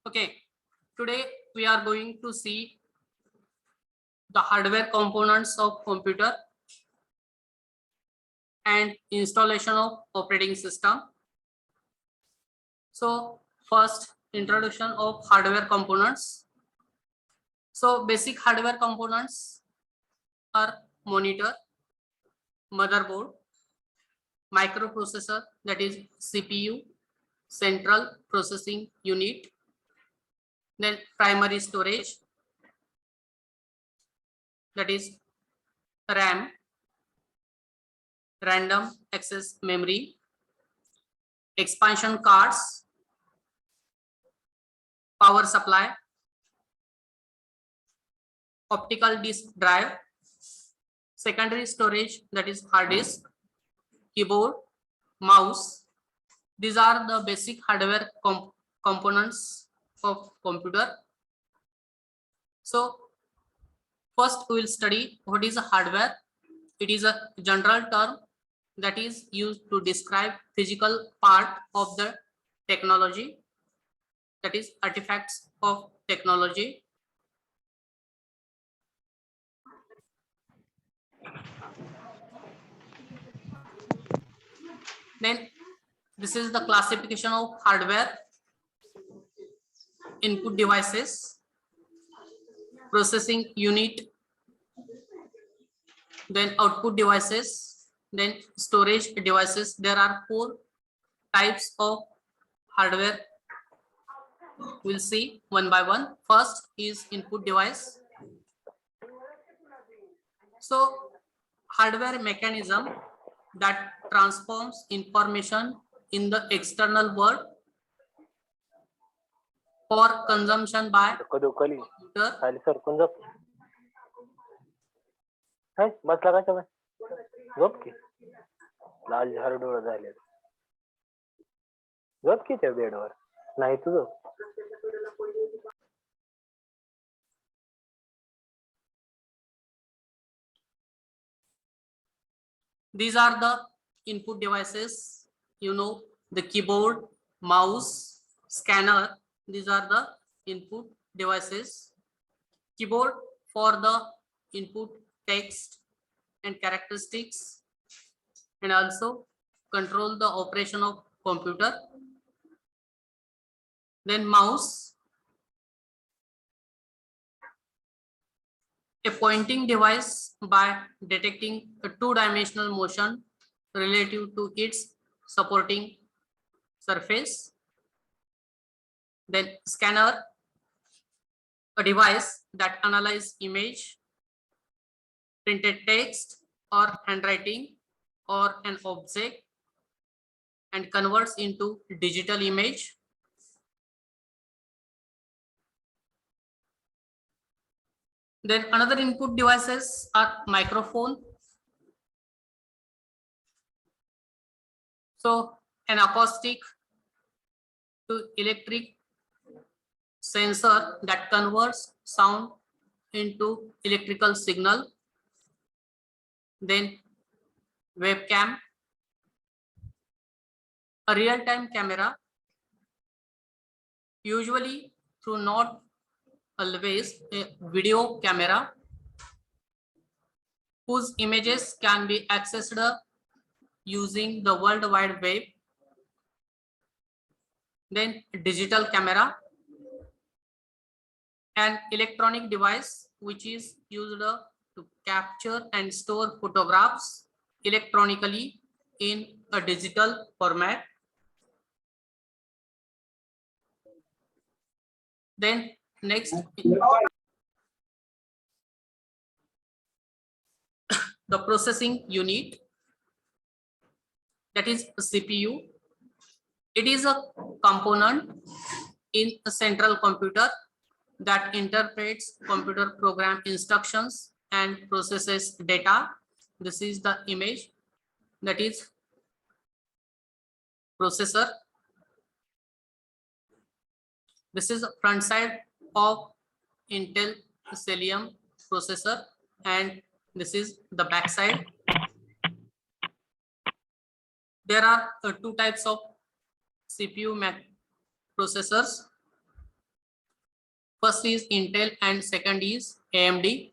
Okay, today we are going to see the hardware components of computer and installation of operating system. So first, introduction of hardware components. So basic hardware components are monitor, motherboard, microprocessor, that is CPU, central processing unit, then primary storage, that is RAM, random access memory, expansion cards, power supply, optical disk drive, secondary storage, that is hard disk, keyboard, mouse. These are the basic hardware components of computer. So first we will study what is a hardware. It is a general term that is used to describe physical part of the technology, that is artifacts of technology. Then this is the classification of hardware: input devices, processing unit, then output devices, then storage devices. There are 4 types of hardware. We'll see one by one. First is input device. So hardware mechanism that transforms information in the external world for consumption by computer. लाल झार डोळा झाले झोप की त्या बेडवर नाही तुझं These are the input devices, you know, the keyboard, mouse, scanner. These are the input devices. Keyboard for the input text and characteristics, and also control the operation of computer. Then mouse, a pointing device by detecting a 2-dimensional motion relative to its supporting surface. Then scanner, a device that analyzes image, printed text or handwriting or an object and converts into digital image. Then another input devices are microphone. So an acoustic to electric sensor that converts sound into electrical signal. Then webcam, a real-time camera, usually through not always a video camera, whose images can be accessed using the World Wide Web. Then digital camera, an electronic device which is used to capture and store photographs electronically in a digital format. Then next, the processing unit, that is CPU. It is a component in a central computer that interprets computer program instructions and processes data. This is the image, that is processor. This is the front side of Intel Celeum processor, and this is the back side. There are two types of CPU processors. First is Intel and second is AMD.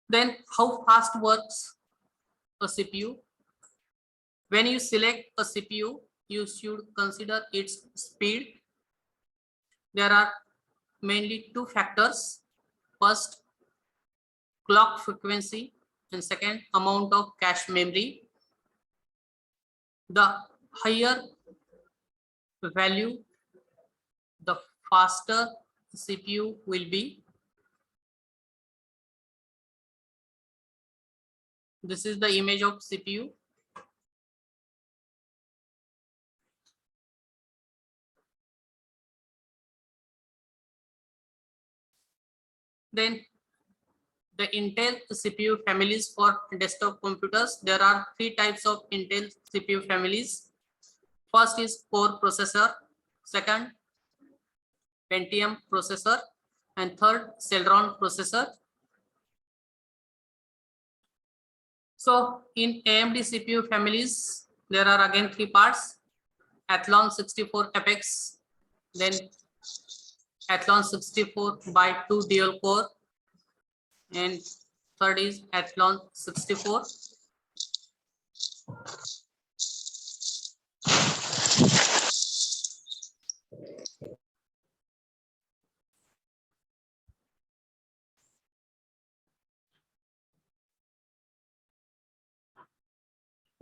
Then how fast works a CPU? When you select a CPU, you should consider its speed. There are mainly two factors. First, clock frequency, and second, amount of cache memory. The higher value, the faster CPU will be. This is the image of CPU. Then the Intel CPU families for desktop computers. There are three types of Intel CPU families. First is Core processor, second Pentium processor, and third Celeron processor. So in AMD CPU families, there are again three parts: Athlon 64 Apex, then Athlon 64 by 2 dual core, and third is Athlon 64.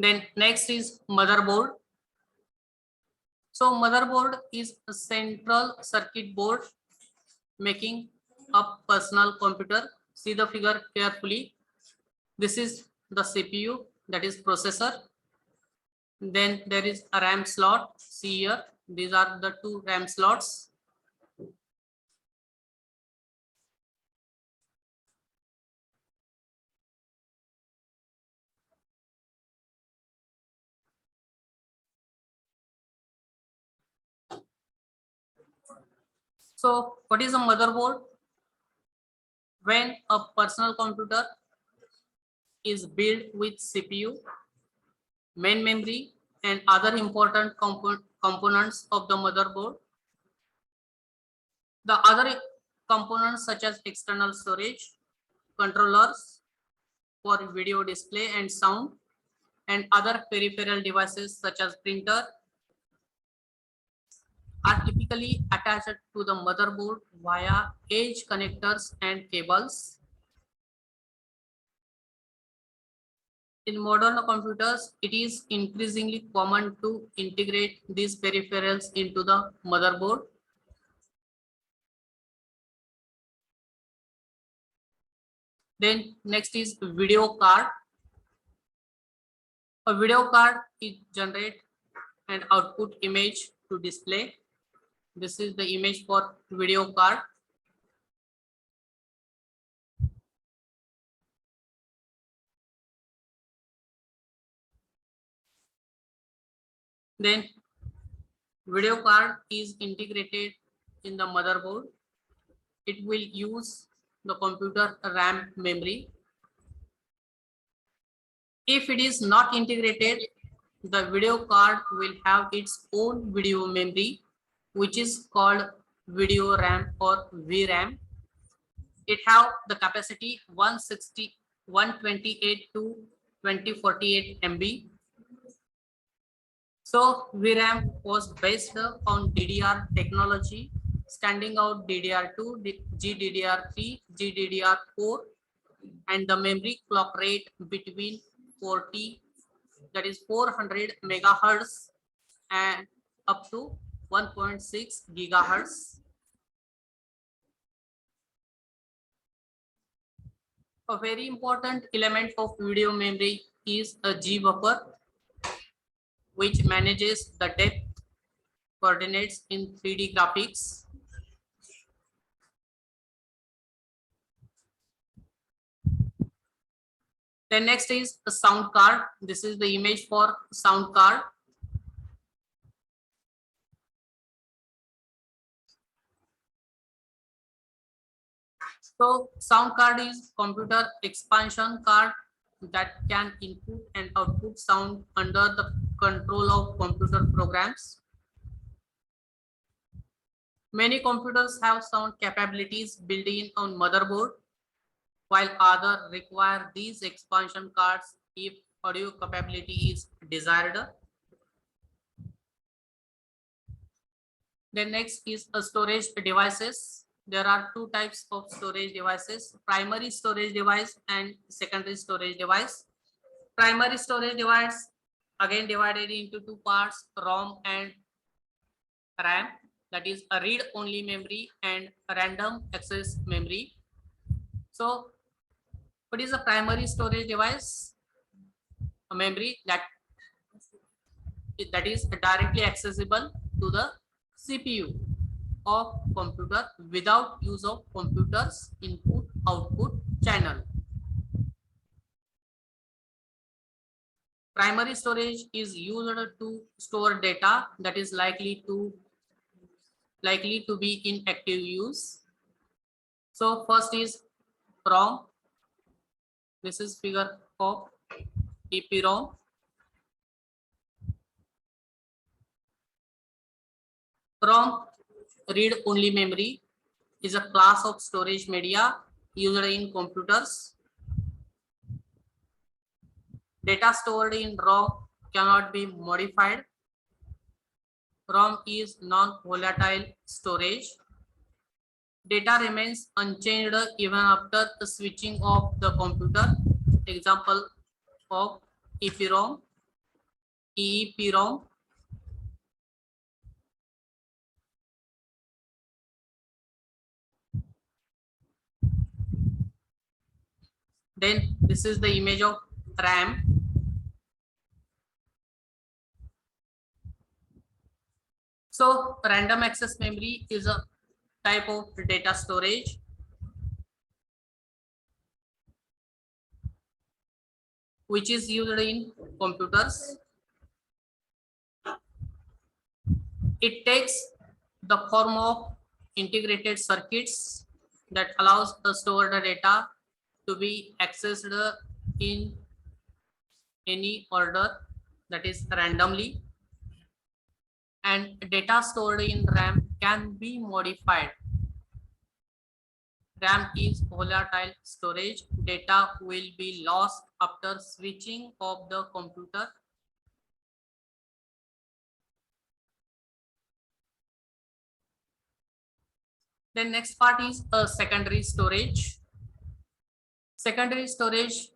Then next is motherboard. So motherboard is a central circuit board making up personal computer. See the figure carefully. This is the CPU, that is processor. Then there is a RAM slot. See here, these are the two RAM slots. So what is a motherboard? When a personal computer is built with CPU, main memory, and other important components of the motherboard. The other components such as external storage, controllers for video display and sound, and other peripheral devices such as printer are typically attached to the motherboard via edge connectors and cables. In modern computers, it is increasingly common to integrate these peripherals into the motherboard. Then next is video card. A video card is generate and output image to display. This is the image for video card. Then video card is integrated in the motherboard. It will use the computer RAM memory. If it is not integrated, the video card will have its own video memory, which is called video RAM or VRAM. It have the capacity 128 to 2048 MB. So VRAM was based on DDR technology, standing out DDR2, GDDR3, GDDR4, and the memory clock rate between 40, that is 400 megahertz, and up to 1.6 gigahertz. A very important element of video memory is a G buffer, which manages the depth coordinates in 3D graphics. Then next is a sound card. This is the image for sound card. So sound card is computer expansion card that can input and output sound under the control of computer programs. Many computers have sound capabilities built in on motherboard, while others require these expansion cards if audio capability is desired. Then next is a storage devices. There are two types of storage devices: primary storage device and secondary storage device. Primary storage device again divided into two parts: ROM and RAM, that is a read-only memory and a random access memory. So what is a primary storage device? A memory that is directly accessible to the CPU of computer without use of computer's input output channel. Primary storage is used to store data that is likely to be in active use. So first is ROM. This is figure of EPROM. ROM, read-only memory, is a class of storage media used in computers. Data stored in ROM cannot be modified. ROM is non-volatile storage. Data remains unchanged even after the switching of the computer. Example of EPROM, EEPROM. Then this is the image of RAM. So random access memory is a type of data storage. Which is used in computers. It takes the form of integrated circuits that allows the stored data to be accessed in any order, that is randomly, and data stored in RAM can be modified. RAM is volatile storage. Data will be lost after switching of the computer. Then next part is a secondary storage. Secondary storage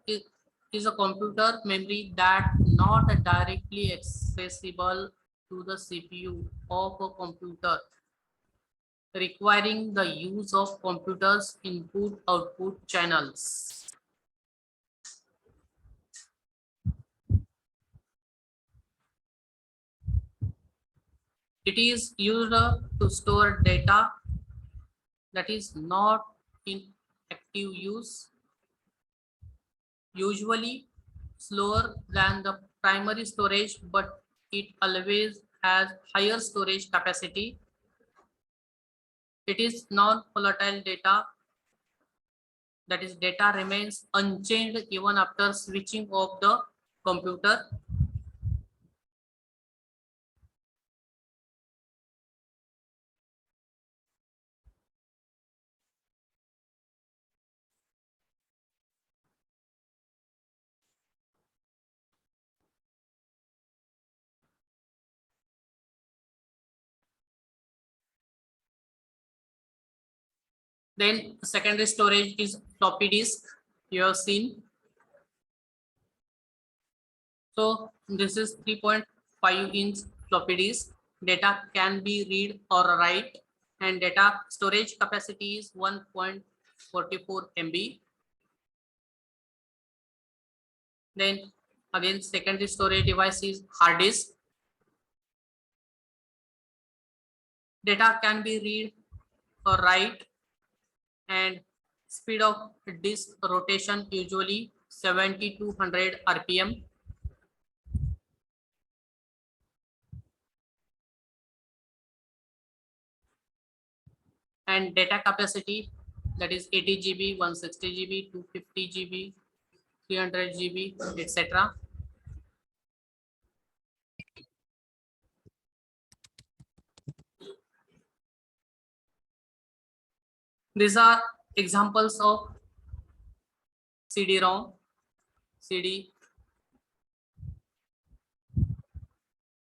is a computer memory that not directly accessible to the CPU of a computer, requiring the use of computer's input-output channels. It is used to store data that is not in active use, usually slower than the primary storage, but it always has higher storage capacity. It is non-volatile data, that is data remains unchanged even after switching off the computer. Then secondary storage is floppy disk, you have seen. So this is 3.5 inch floppy disk. data can be read or write, and data storage capacity is 1.44 MB. Then again, secondary storage device is hard disk. Data can be read or write, and speed of disk rotation usually 70 to 100 RPM. And data capacity, that is 80 GB, 160 GB, 250 GB, 300 GB, etc. These are examples of CD-ROM,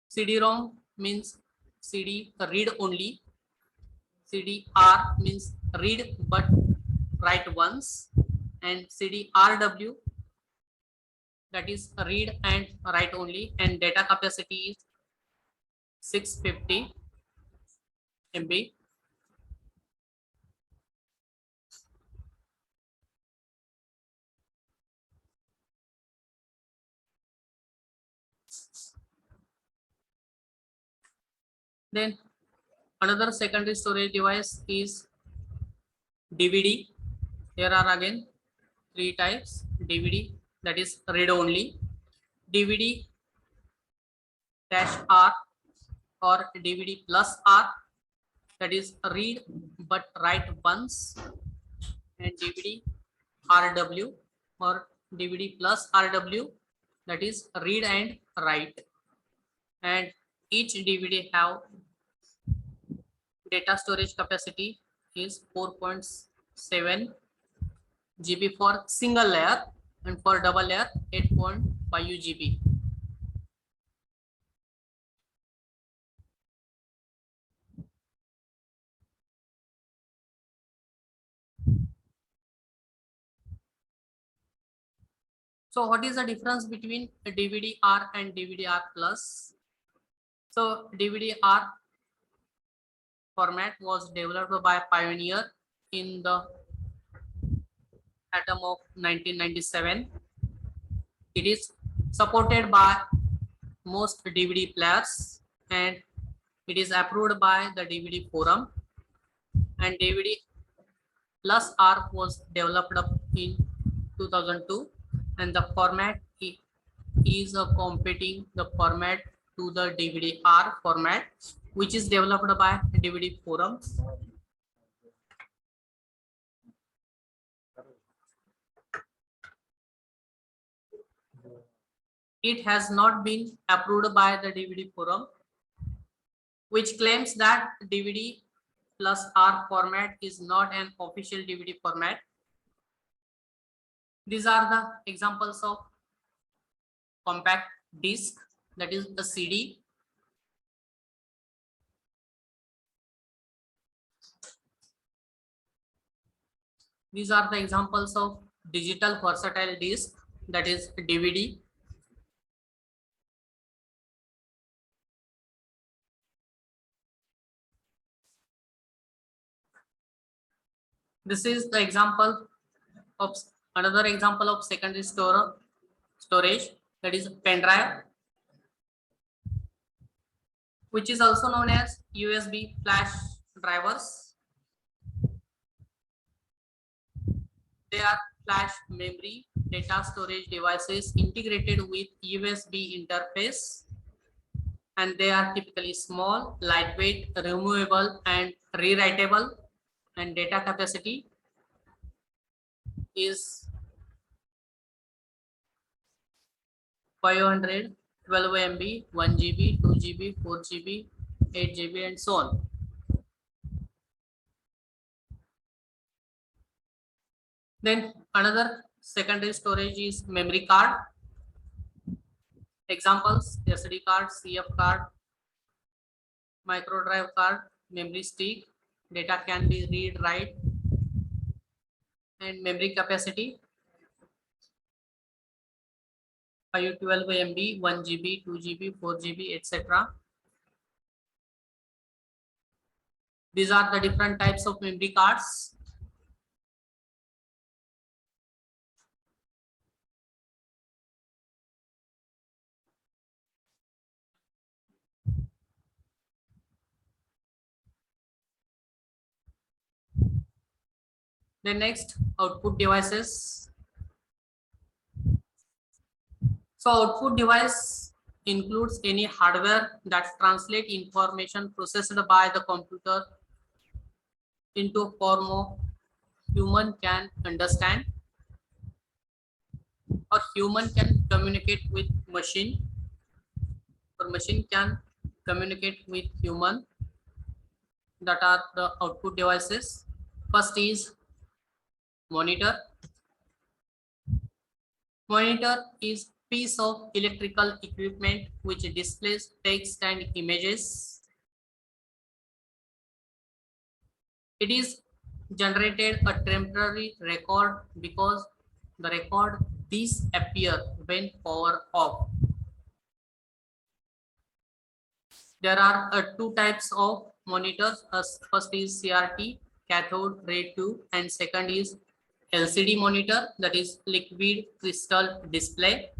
CD-ROM means CD read only, CD-R means read but write once, and CD-RW, that is read and write only, and data capacity is 650 MB. Then another secondary storage device is DVD. Here are again three types. DVD, that is read only, DVD dash R or DVD plus R, that is read but write once, and DVD RW or DVD plus RW, that is read and write. And each DVD have data storage capacity is 4.7 GB for single layer, and for double layer 8.5 GB. So what is the difference between a DVD-R and DVD-R plus? So DVD-R format was developed by Pioneer in the autumn of 1997. It is supported by most DVD players, and it is approved by the DVD forum. And DVD plus R was developed up in 2002, and the format is competing the format to the DVD-R format, which is developed by DVD forum. It has not been approved by the DVD forum, which claims that DVD plus R format is not an official DVD format. These are the examples of compact disc, that is a CD. These are the examples of digital versatile disc, that is DVD. This is the example of another example of secondary storage, that is pen drive, which is also known as USB flash drivers. They are flash memory data storage devices integrated with USB interface, and they are typically small, lightweight, removable, and rewritable, and data capacity is 500, 12 MB, 1 GB, 2 GB, 4 GB, 8 GB, and so on. Then another secondary storage is memory card. Examples: SD card, CF card, micro drive card, memory stick. Data can be read, write, and memory capacity 512 MB, 1 GB, 2 GB, 4 GB, etc. These are the different types of memory cards. The next, output devices. So output device includes any hardware that translate information processed by the computer into a form of human can understand or human can communicate with machine or machine can communicate with human. That are the output devices. First is monitor. Monitor is piece of electrical equipment which displays text and images. It is generated a temporary record because the record disappear when power off. There are two types of monitors. First is CRT, cathode ray tube, and second is LCD monitor, that is liquid crystal display.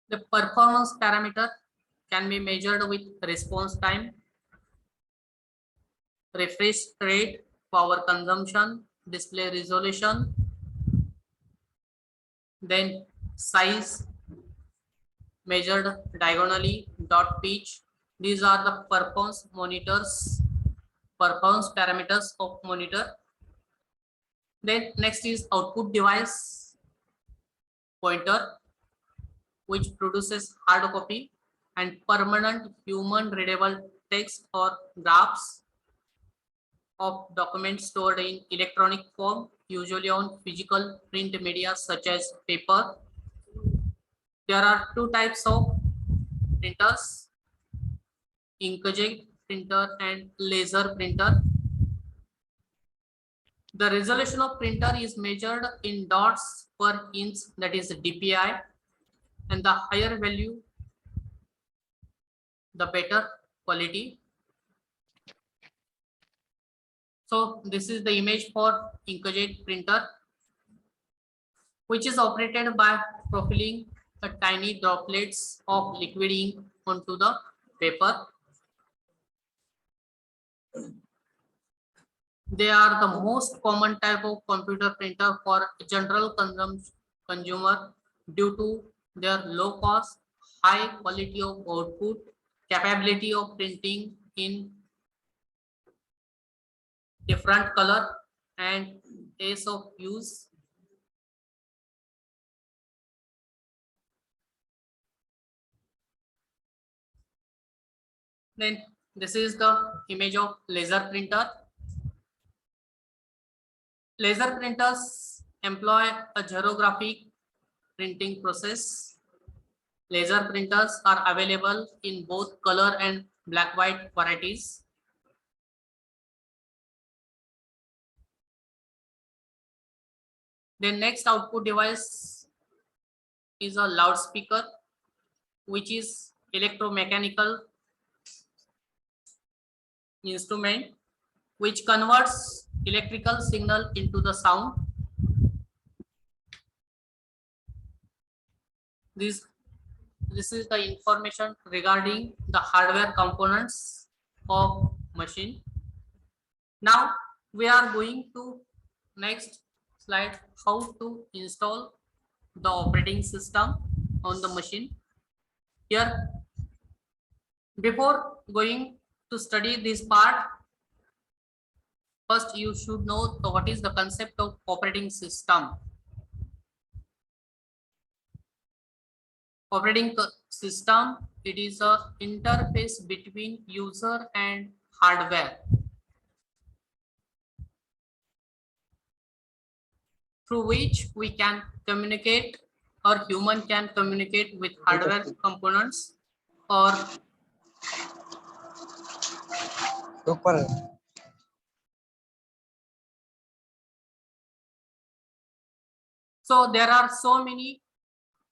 The performance parameter can be measured with response time, refresh rate, power consumption, display resolution, then size measured diagonally, dot pitch. These are the performance parameters of monitor. Then next is output device, pointer, which produces hard copy and permanent human readable text or graphs of documents stored in electronic form, usually on physical print media such as paper. There are two types of printers, inkjet printer and laser printer. The resolution of printer is measured in dots per inch, that is DPI, and the higher value, the better quality. So this is the image for inkjet printer, which is operated by propelling a tiny droplets of liquid ink onto the paper. They are the most common type of computer printer for general consumer due to their low cost, high quality of output, capability of printing in different color and ease of use. Then this is the image of laser printer. Laser printers employ a gyrographic printing process. Laser printers are available in both color and black white varieties. The next output device is a loudspeaker, which is electromechanical instrument which converts electrical signal into the sound. This is the information regarding the hardware components of machine. Now we are going to next slide, how to install the operating system on the machine. Here, before going to study this part, first you should know what is the concept of operating system. Operating system, it is a interface between user and hardware through which we can communicate or human can communicate with hardware components or so there are so many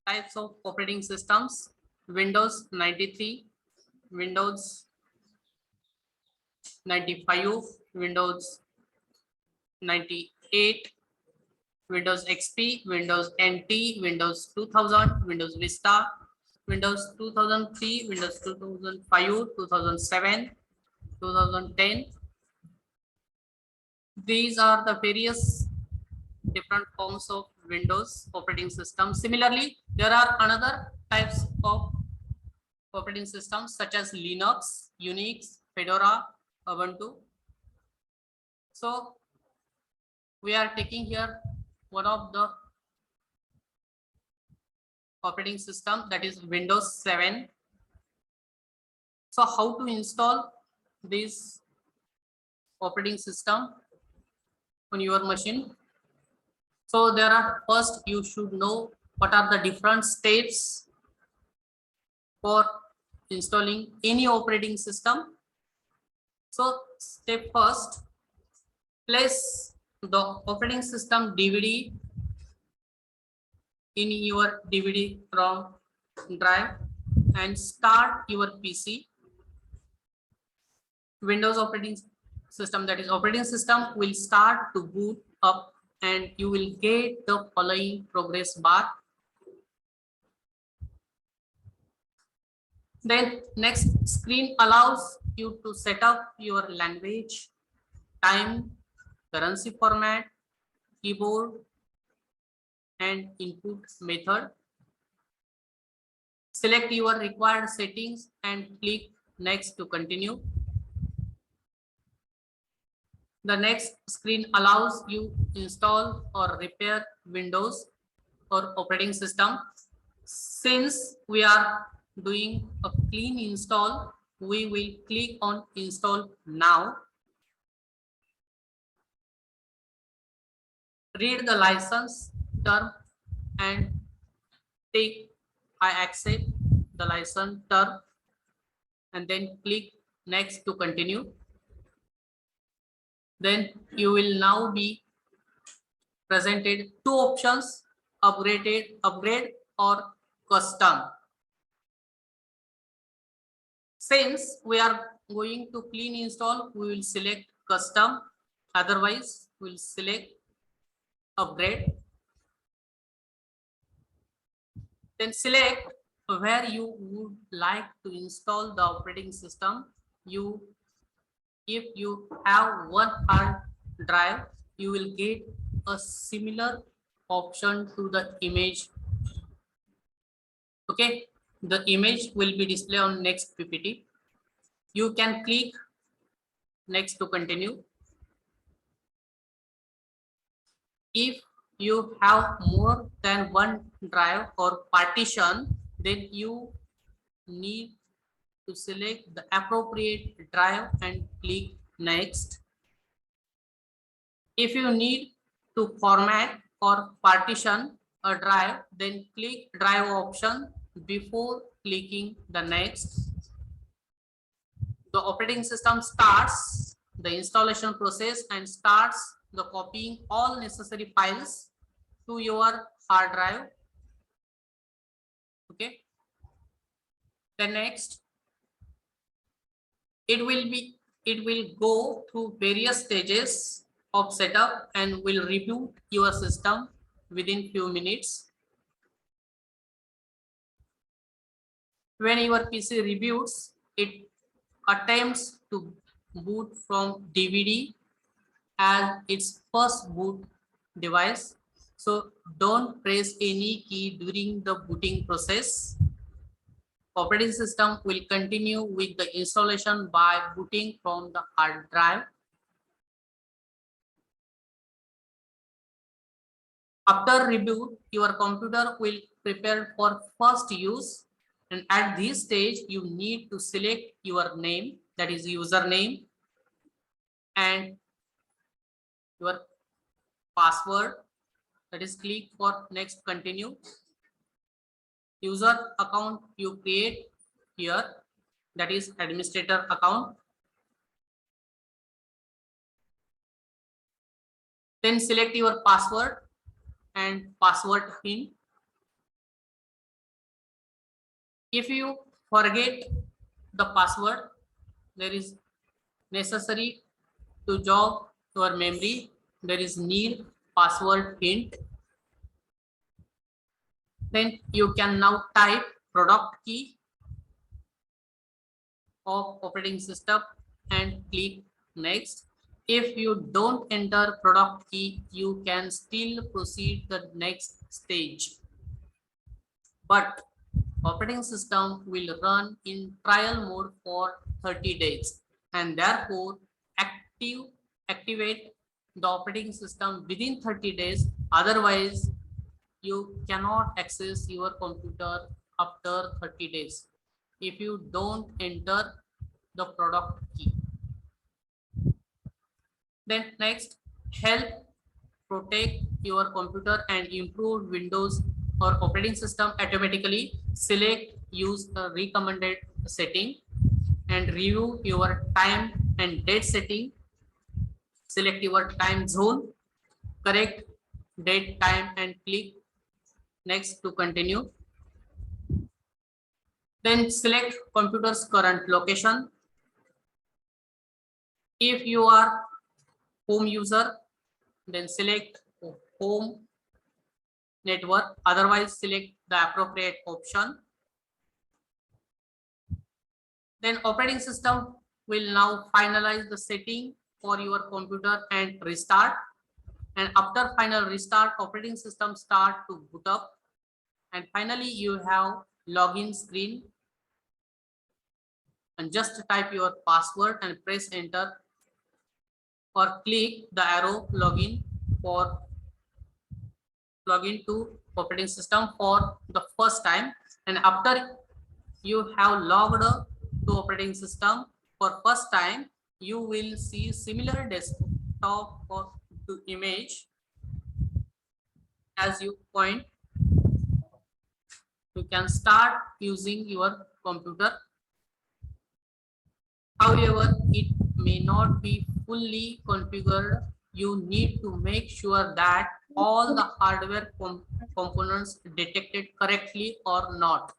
types of operating systems. Windows 93, Windows 95, Windows 98, Windows XP, Windows NT, Windows 2000, Windows Vista, Windows 2003, Windows 2005, 2007, 2010. These are the various different forms of Windows operating system. Similarly, there are another types of operating systems such as Linux, Unix, Fedora, Ubuntu. So we are taking here one of the operating system, that is Windows 7. So how to install this operating system on your machine? So there are, first you should know what are the different steps for installing any operating system. So step first, place the operating system DVD in your DVD-ROM drive and start your PC. Windows operating system, that is operating system, will start to boot up and you will get the following progress bar. Then next screen allows you to set up your language, time, currency format, keyboard, and input method. Select your required settings and click next to continue. The next screen allows you install or repair Windows or operating system. Since we are doing a clean install, we will click on install now. Read the license term and take I accept the license term and then click next to continue. Then you will now be presented two options, upgrade or custom. Since we are going to clean install, we will select custom, otherwise we will select upgrade. Then select where you would like to install the operating system. If you have one hard drive, you will get a similar option to the image. Okay, the image will be displayed on next PPT. You can click next to continue. If you have more than one drive or partition, then you need to select the appropriate drive and click next. If you need to format or partition a drive, then click drive option before clicking the next. The operating system starts the installation process and starts the copying all necessary files to your hard drive. Okay. Then next, it will go through various stages of setup and will reboot your system within few minutes. When your PC reboots, it attempts to boot from DVD as its first boot device. So don't press any key during the booting process. Operating system will continue with the installation by booting from the hard drive. After reboot, your computer will prepare for first use, and at this stage you need to select your name, that is username, and your password, that is click for next continue. User account you create here, that is administrator account. Then select your password and password PIN. If you forget the password, there is necessary to jog your memory. There is need password hint. Then you can now type product key of operating system and click next. If you don't enter product key, you can still proceed the next stage. But operating system will run in trial mode for 30 days and therefore activate the operating system within 30 days. Otherwise, you cannot access your computer after 30 days if you don't enter the product key. Then next, help protect your computer and improve Windows or operating system automatically. Select use the recommended setting and review your time and date setting. Select your time zone, correct date, time, and click next to continue. Then select computer's current location. If you are home user, then select home network, otherwise select the appropriate option. Then operating system will now finalize the setting for your computer and restart. And after final restart, operating system start to boot up. And finally, you have login screen. And just type your password and press enter or click the arrow login for login to operating system for the first time. And after you have logged to operating system for first time, you will see similar desktop or to image as you point. You can start using your computer. However, it may not be fully configured. You need to make sure that all the hardware components detected correctly or not.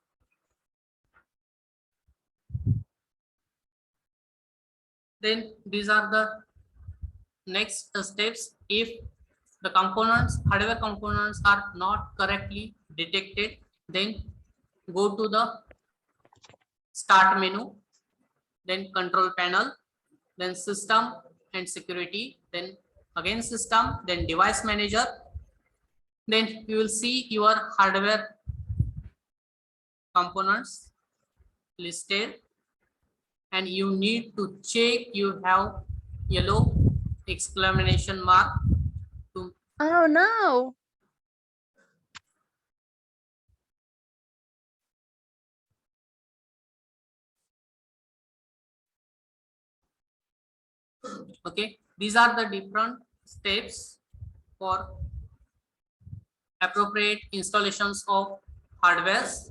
Then these are the next steps. If the hardware components are not correctly detected, then go to the start menu, then control panel, then system and security, then again system, then device manager. Then you will see your hardware components listed, and you need to check you have yellow exclamation mark to Oh no. okay. These are the different steps for appropriate installations of hardwares.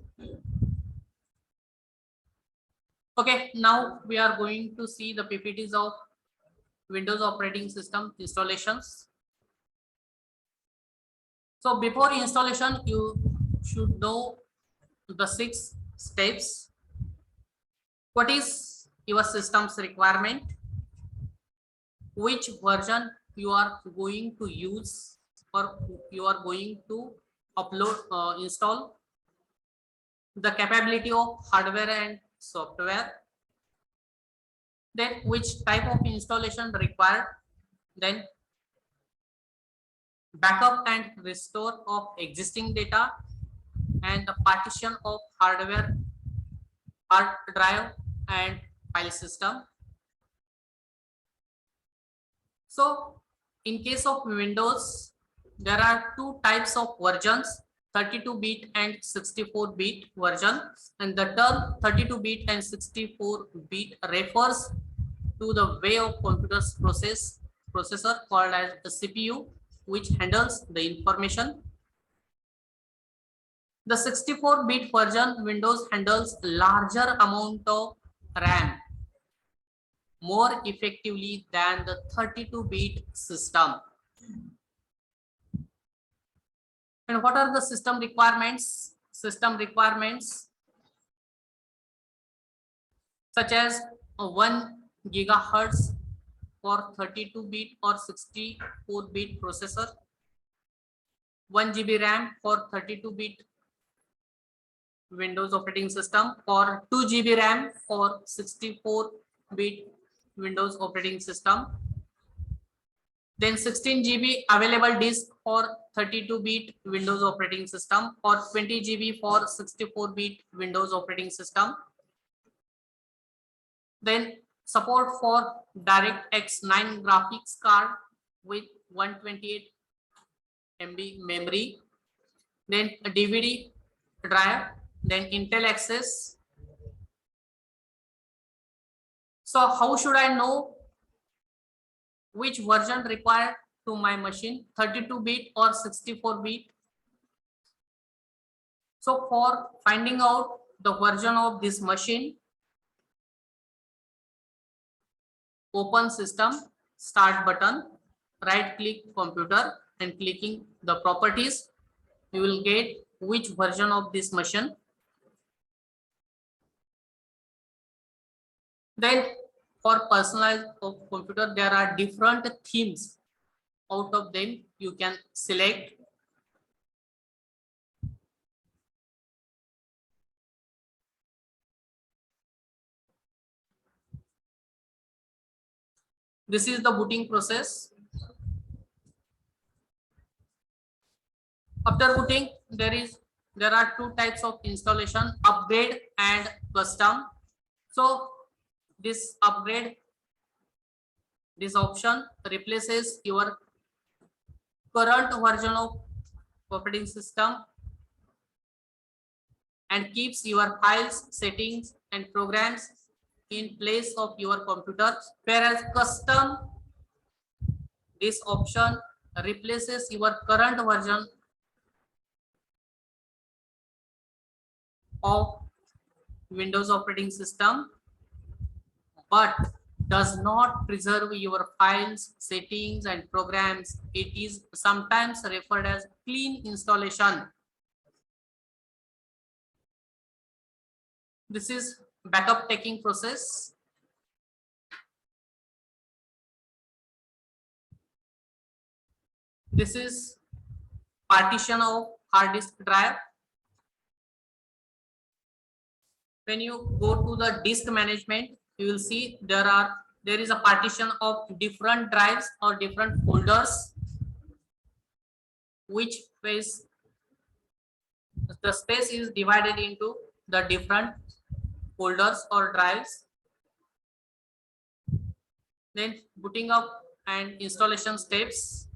Okay, now we are going to see the PPTs of Windows operating system installations. So before installation, you should know the 6 steps. What is your system's requirement? Which version you are going to use or you are going to upload, install? The capability of hardware and software. Then which type of installation required? Then backup and restore of existing data and the partition of hardware, hard drive and file system. So in case of Windows, there are 2 types of versions, 32-bit and 64-bit version, and the term 32-bit and 64-bit refers to the way of computer's processor called as the CPU, which handles the information. The 64-bit version Windows handles larger amount of RAM more effectively than the 32-bit system. And what are the system requirements? System requirements such as 1 gigahertz for 32-bit or 64-bit processor, 1 GB RAM for 32-bit Windows operating system, or 2 GB RAM for 64-bit Windows operating system. Then 16 GB available disk for 32-bit Windows operating system, or 20 GB for 64-bit Windows operating system. Then support for DirectX 9 graphics card with 128 MB memory. Then a DVD drive. Then Intel Access. So how should I know which version required to my machine, 32-bit or 64-bit? So for finding out the version of this machine, open System, Start button, right click computer and clicking the properties, you will get which version of this machine. Then for personalized computer, there are different themes. Out of them, you can select. This is the booting process. After booting, there are two types of installation: upgrade and custom. So this upgrade, this option replaces your current version of operating system and keeps your files, settings and programs in place of your computer, whereas custom, this option replaces your current version of Windows operating system but does not preserve your files, settings and programs. It is sometimes referred as clean installation. This is backup taking process. This is partition of hard disk drive. When you go to the disk management, you will see there is a partition of different drives or different folders, which is the space is divided into the different folders or drives. Then booting up and installation steps.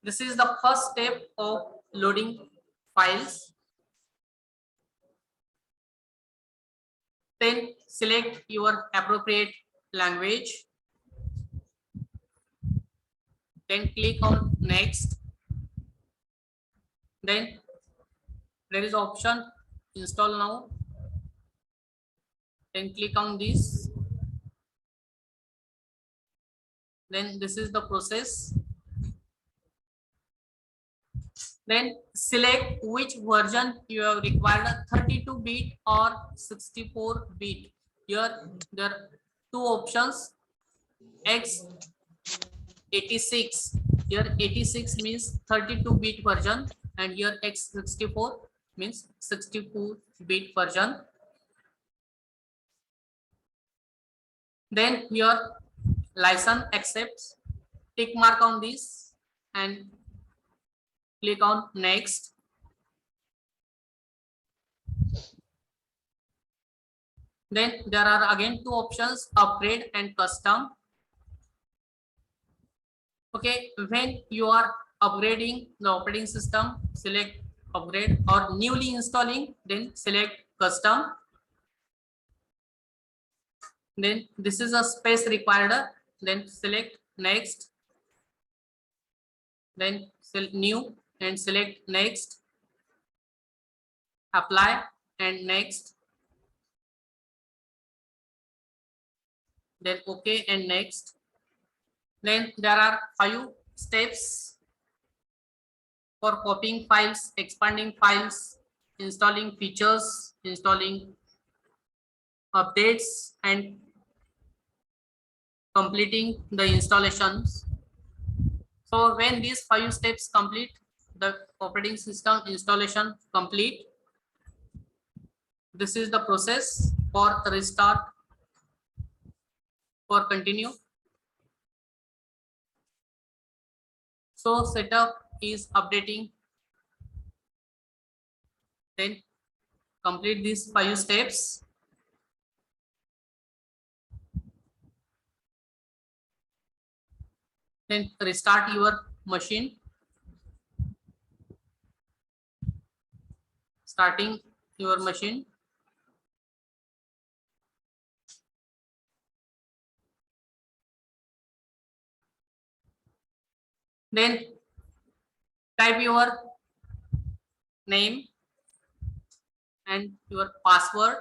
This is the first step of loading files. Then select your appropriate language. Then click on next. Then there is option install now. Then click on this. Then this is the process. Then select which version you have required, 32-bit or 64-bit. Here there are two options, x86. Here 86 means 32-bit version and here x64 means 64-bit version. Then here license accepts, tick mark on this and click on next. Then there are again two options, upgrade and custom. Okay, when you are upgrading the operating system, select upgrade, or newly installing, then select custom. Then this is a space required, then select next. Then select new and select next. Apply and next. Then okay and next. Then there are 5 steps for copying files, expanding files, installing features, installing updates and completing the installations. So when these 5 steps complete, the operating system installation complete. This is the process for restart, for continue. So setup is updating. Then complete these 5 steps. Then restart your machine. Starting your machine. Then type your name and your password.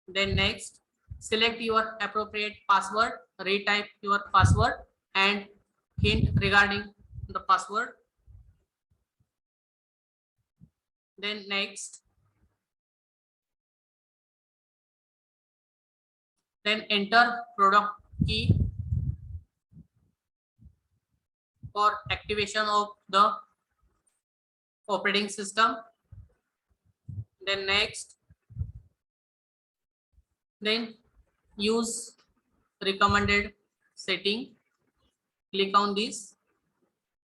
Then next, select your appropriate password, retype your password and hint regarding the password. Then next, then enter product key for activation of the operating system. Then next, then use recommended setting. Click on this.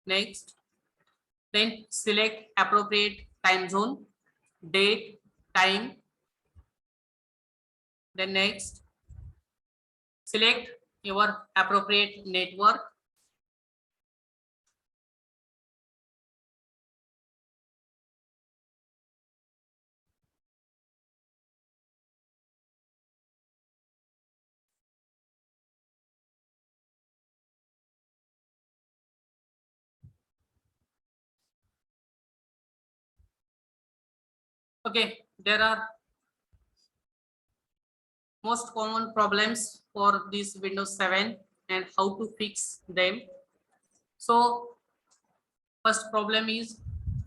Next, then select appropriate time zone, date, time. Then next, select your appropriate network. Okay, there are most common problems for this Windows 7 and how to fix them. So first problem is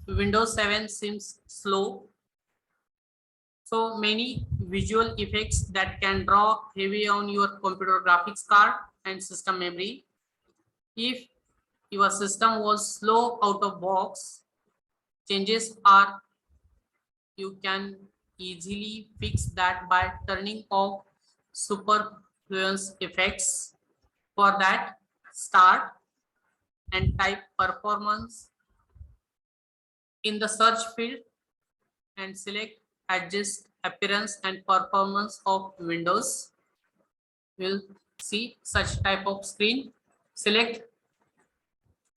Windows 7 seems slow. So many visual effects that can draw heavy on your computer graphics card and system memory. If your system was slow out of box, changes are you can easily fix that by turning off superfluous effects. For that, start and type performance in the search field and select adjust appearance and performance of Windows. We'll see such type of screen. Select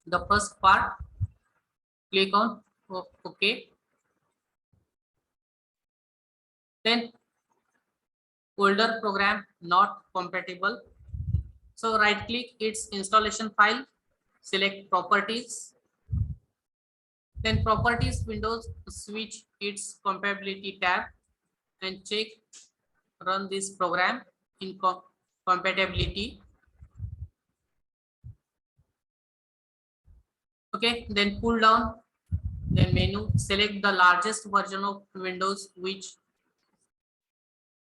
the first part, click on OK. Then older program not compatible. So right click its installation file, select properties. Then properties windows, switch its compatibility tab and check run this program in compatibility. Okay, then pull down the menu, select the largest version of Windows which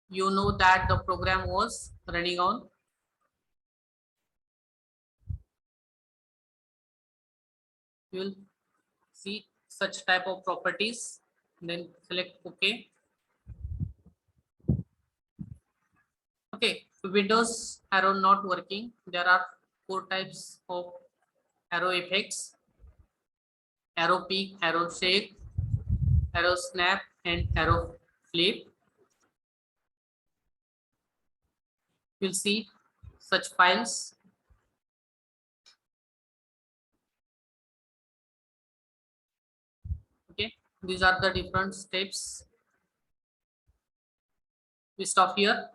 you know that the program was running on. You will see such type of properties, then select OK. Okay, Windows arrow not working. There are 4 types of arrow effects: arrow peak, arrow shake, arrow snap and arrow flip. You'll see such files. Okay, these are the different steps. We stop here.